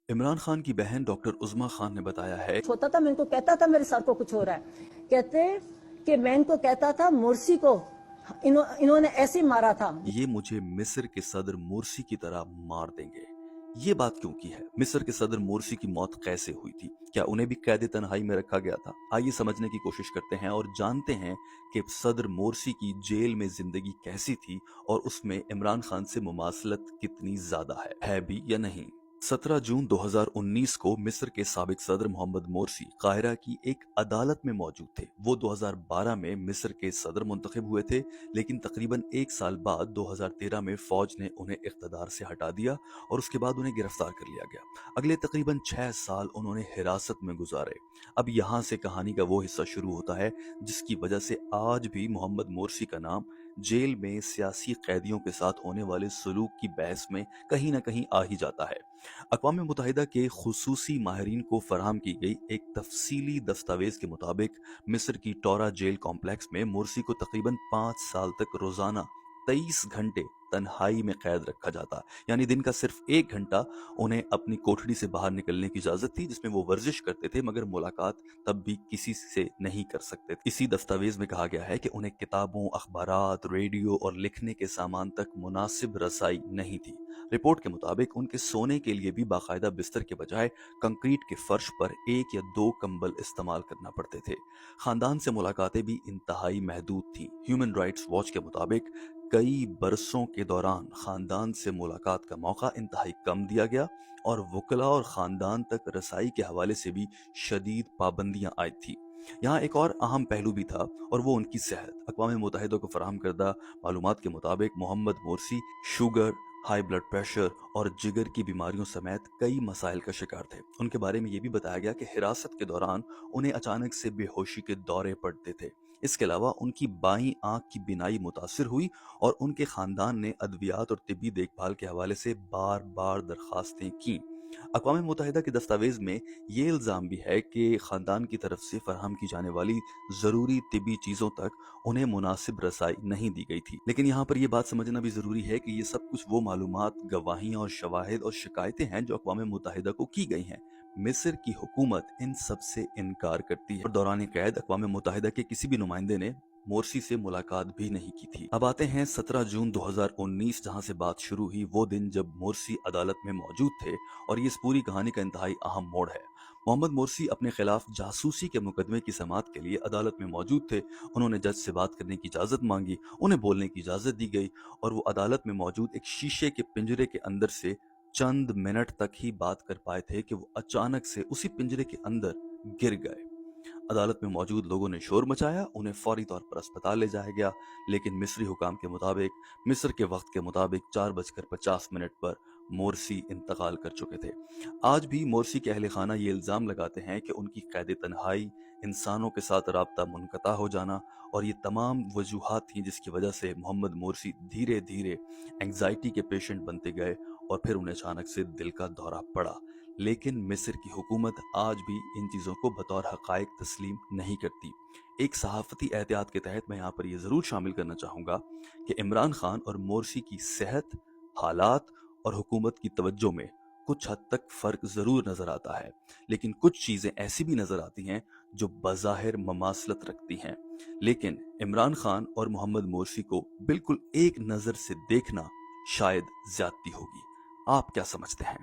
इमरान खान की बहन डॉक्टर उज़मा खान ने बताया है होता था, मैं इनको कहता था मेरे सर को कुछ हो रहा है, कहते कि मैं इनको कहता था मुर्सी को इन्होंने ऐसे मारा था। ये मुझे मिस्र के सदर मोरसी की तरह मार देंगे। ये बात क्यों की है? मिस्र के सदर मोरसी की मौत कैसे हुई थी? क्या उन्हें भी कैद तन्हाई में रखा गया था? आइए समझने की कोशिश करते हैं और जानते हैं कि सदर मोरसी की जेल में जिंदगी कैसी थी और उसमें इमरान खान से मुमासलत कितनी ज्यादा है भी या नहीं। 17 जून 2019 को मिस्र के साबिक सदर मोहम्मद मोरसी काहिरा की एक अदालत में मौजूद थे। वो 2012 में मिस्र के सदर मुंतखब हुए थे, लेकिन तकरीबन एक साल बाद 2013 में फौज ने उन्हें इख्तदार से हटा दिया और उसके बाद उन्हें गिरफ्तार कर लिया गया। अगले तकरीबन 6 साल उन्होंने हिरासत में गुजारे। अब यहाँ से कहानी का वो हिस्सा शुरू होता है जिसकी वजह से आज भी मोहम्मद मोरसी का नाम जेल में सियासी कैदियों के साथ होने वाले सलूक की बहस में कहीं ना कहीं आ ही जाता है। अक़वाम मुत्तहिदा के खुसूसी माहिरीन को फराहम की गई एक तफसीली दस्तावेज के मुताबिक मिस्र की टोरा जेल कॉम्प्लेक्स में मोरसी को तकरीबन 5 साल तक रोजाना 23 घंटे तन्हाई में कैद रखा जाता। यानी दिन का सिर्फ 1 घंटा उन्हें अपनी कोठरी से बाहर निकलने की इजाजत थी, जिसमें वो वर्जिश करते थे, मगर मुलाकात तब भी किसी से नहीं कर सकते। इसी दस्तावेज में कहा गया है कि उन्हें किताबों, अखबारात, रेडियो और लिखने के सामान तक मुनासिब रसाई नहीं थी। रिपोर्ट के मुताबिक उनके सोने के लिए भी बाकायदा बिस्तर के बजाय कंक्रीट के फर्श पर 1 या 2 कंबल इस्तेमाल करना पड़ते थे। खानदान से मुलाकातें भी इंतहाई महदूद थी। ह्यूमन राइट्स वॉच के मुताबिक कई बरसों के दौरान खानदान से मुलाकात का मौका इंतहाई कम दिया गया और वकला और खानदान तक रसाई के हवाले से भी शदीद पाबंदियां आयद थी। यहाँ एक और अहम पहलू भी था और वो उनकी सेहत। अक़वाम मुत्तहिदा को फराहम करदा मालूमात के मुताबिक Mohamed Morsi sugar, high blood pressure और जिगर की बीमारियों समेत कई मसाइल का शिकार थे। उनके बारे में ये भी बताया गया कि हिरासत के दौरान उन्हें अचानक से बेहोशी के दौरे पड़ते थे। इसके अलावा उनकी बाईं आंख की बिनाई मुतासिर हुई और उनके खानदान ने अद्वियात और तिब्बी देखभाल के हवाले से बार बार दरखास्तें की। अक़वाम मुत्तहिदा के दस्तावेज में ये इल्ज़ाम भी है कि खानदान की तरफ से फराहम की जाने वाली ज़रूरी तिब्बी चीज़ों तक उन्हें मुनासिब रसाई नहीं दी गई थी। लेकिन यहाँ पर यह बात समझना भी ज़रूरी है कि ये सब कुछ वो मालूमात, गवाहियाँ और शवाहिद और शिकायतें हैं जो अक़वाम मुत्तहिदा को की गई हैं। मिस्र की हुकूमत इन सब से इनकार करती है और दौरान कैद अक़वाम मुत्तहिदा के किसी भी नुमाइंदे ने मोरसी से मुलाकात भी नहीं की थी। अब आते हैं 17 जून 2019, जहां से बात शुरू हुई, वो दिन जब मोरसी अदालत में मौजूद थे और ये इस पूरी कहानी का इंतहाई अहम मोड़ है। मोहम्मद मोरसी अपने खिलाफ जासूसी के मुकदमे की समाअत के लिए अदालत में मौजूद थे। उन्होंने जज से बात करने की इजाजत मांगी, उन्हें बोलने की इजाजत दी गई और वो अदालत में मौजूद एक शीशे के पिंजरे के अंदर से चंद मिनट तक ही बात कर पाए थे कि वो अचानक से उसी पिंजरे के अंदर गिर गए। अदालत में मौजूद लोगों ने शोर मचाया, उन्हें फौरी तौर पर अस्पताल ले जाया गया, लेकिन मिस्री हुकाम के मुताबिक मिस्र के वक्त के मुताबिक 4:50 पर मोरसी इंतकाल कर चुके थे। आज भी मोरसी के अहले खाना ये इल्ज़ाम लगाते हैं कि उनकी कैद तन्हाई, इंसानों के साथ राब्ता मुनक़ता हो जाना और ये तमाम वजूहात थी जिसकी वजह से मोहम्मद मोरसी धीरे धीरे एंग्जाइटी के पेशेंट बनते गए और फिर उन्हें अचानक से दिल का दौरा पड़ा। लेकिन मिस्र की हुकूमत आज भी इन चीज़ों को बतौर हक़ाइक़ तस्लीम नहीं करती। एक सहाफ़ती एहतियात के तहत मैं यहाँ पर यह ज़रूर शामिल करना चाहूँगा कि इमरान खान और मोरसी की सेहत, हालात और हुकूमत की तवज्जो में कुछ हद तक फ़र्क ज़रूर नज़र आता है, लेकिन कुछ चीज़ें ऐसी भी नज़र आती हैं जो बज़ाहिर ममासलत रखती हैं। लेकिन इमरान खान और मोहम्मद मोरसी को बिल्कुल एक नज़र से देखना शायद ज़्यादती होगी। आप क्या समझते हैं?